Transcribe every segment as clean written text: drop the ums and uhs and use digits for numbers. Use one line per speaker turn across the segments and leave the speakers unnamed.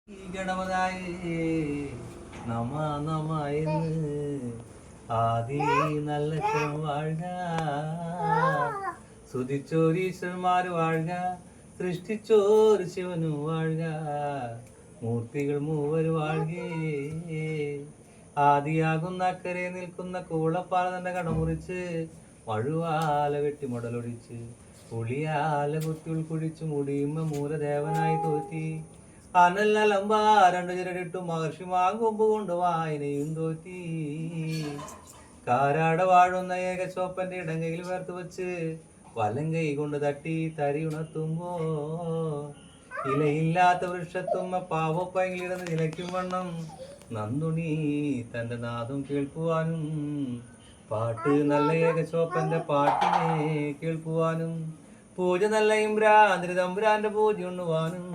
ഗണപതായേ നമ നമ എന്ന് ആദി നല്ല വാഴ്ക, സ്തുതിച്ചോരീശ്വരന്മാര് വാഴ്ക, സൃഷ്ടിച്ചോര് ശിവനു വാഴ്ക, മൂർത്തികൾ മൂവര് വാഴ്കേ. ആദിയാകുന്ന അക്കരെ നിൽക്കുന്ന കൂളപ്പാല തന്നെ കടമുറിച്ച്, മഴുവാല വെട്ടി മുടലൊടിച്ച്, പുളിയാല കുത്തി ഉൾക്കുഴിച്ചു മുടിയുമ്മ മൂലദേവനായി തോറ്റി, അനല്ലമ്പ രണ്ടു ചിരടിട്ടു മഹർഷിമാകൊമ്പ് കൊണ്ട് വായനയും തോറ്റി. കാരാട വാഴുന്ന ഏകശോപ്പന്റെ ഇടങ്കയിൽ വേർത്ത് വെച്ച്, വലങ്കൈ കൊണ്ട് തട്ടി തരി ഉണർത്തുമ്പോ, ഇലയില്ലാത്ത വൃക്ഷത്തുമ്മ പാവപ്പയങ്ങളിടന്ന് നിലയ്ക്കും വണ്ണം നന്ദുണി തന്റെ നാദം കേൾക്കുവാനും, പാട്ട് നല്ല ഏകശോപ്പന്റെ പാട്ടിനെ കേൾക്കുവാനും, പൂജ നല്ല ഇമ്രാന്തിരി തമ്പുരാന്റെ പൂജ ഉണ്ണുവാനും,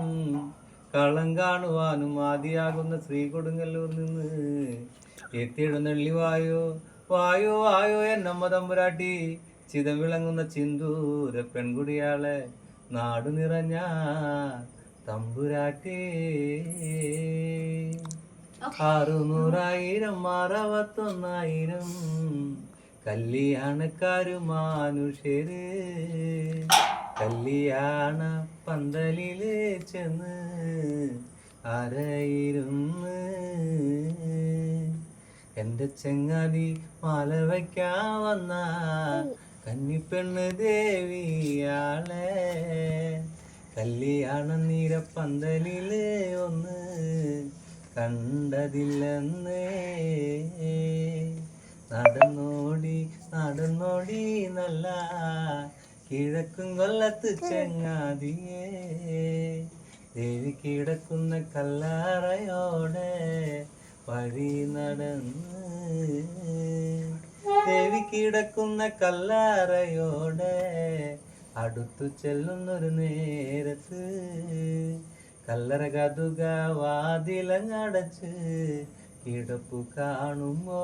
കള്ളം കാണുവാനും ആദിയാകുന്ന ശ്രീ കൊടുങ്ങല്ലൂർ നിന്ന് എത്തിയെഴുന്നള്ളി വായോ വായോ വായോ എന്നമ്മ തമ്പുരാട്ടി, ചിതം വിളങ്ങുന്ന ചിന്തൂര പെൺകുടിയാളെ നാടു നിറഞ്ഞ തമ്പുരാട്ടി. 600,000 61,000 കല്യാണക്കാരു മാനുഷ്യര് കല്യാണ പന്തലില് ചെന്ന് അരയിരുന്ന്, എന്റെ ചെങ്ങാതി മാല വയ്ക്കാൻ വന്ന കന്നിപ്പെണ്ണ് ദേവിയാളെ, കല്യാണ നീര പന്തലില് ഒന്ന് കണ്ടതില്ലെന്നേ. നടന്നോടി നടന്നോടി നല്ല കിഴക്കും കൊല്ലത്ത് ചെങ്ങാതിയേ, ദേവി കിടക്കുന്ന കല്ലറയോടെ വഴി നടന്ന്, ദേവി കിടക്കുന്ന കല്ലറയോടെ അടുത്തു ചെല്ലുന്നൊരു നേരത്ത്, കല്ലറ കതുക വാതിലങ്ങടച്ച് കിടപ്പു കാണുമ്പോ,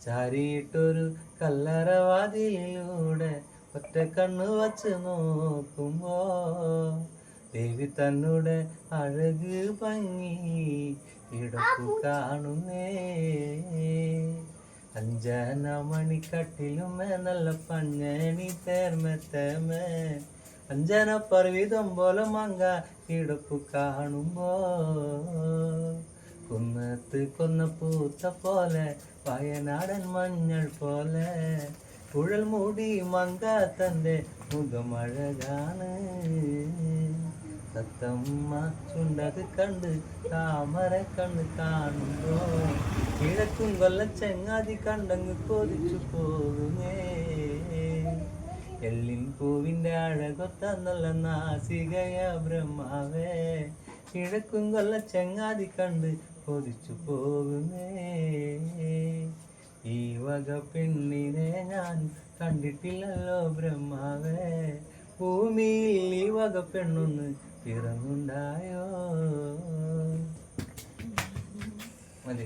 ചാരിയിട്ടൊരു കല്ലറ വാതിലിലൂടെ ഒറ്റ കണ്ണു വച്ച് നോക്കുമ്പോ, ദേവി തന്നോടെ അഴക് ഭംഗി കിടപ്പു കാണുന്നേ. അഞ്ചന മണിക്കട്ടിലുമേ നല്ല പഞ്ഞണി തേർമത്തേമേ, അഞ്ചന പർവിതം പോലെ മങ്ക കിടപ്പു കാണുമ്പോ, കുന്നത്ത് കൊന്ന പൂത്ത പോലെ വയനാടൻ മഞ്ഞൾ പോലെ, കുഴൽ മൂടി മങ്ക തന്റെ മുഖമഴകാണ്, സത്തമ്മ ചുണ്ടത് കണ്ട് താമര കണ്ണ് കാണുമ്പോ, കിഴക്കും കൊല്ല ചെങ്ങാതി കണ്ടങ്ങ് കൊതിച്ചു പോകുന്നേ. എല്ലിൻ പൂവിന്റെ അഴകൊത്ത നല്ല നാസികയ ബ്രഹ്മാവേ, കിഴക്കും കൊല്ല ചെങ്ങാതി കണ്ട് കൊതിച്ചു പോകുന്നേ. ഈ വക പെണ്ണിനെ ഞാൻ കണ്ടിട്ടില്ലല്ലോ ബ്രഹ്മാവേ, ഭൂമിയിൽ ഈ വക പെണ്ണൊന്ന് പിറന്നുണ്ടായോ. മതി.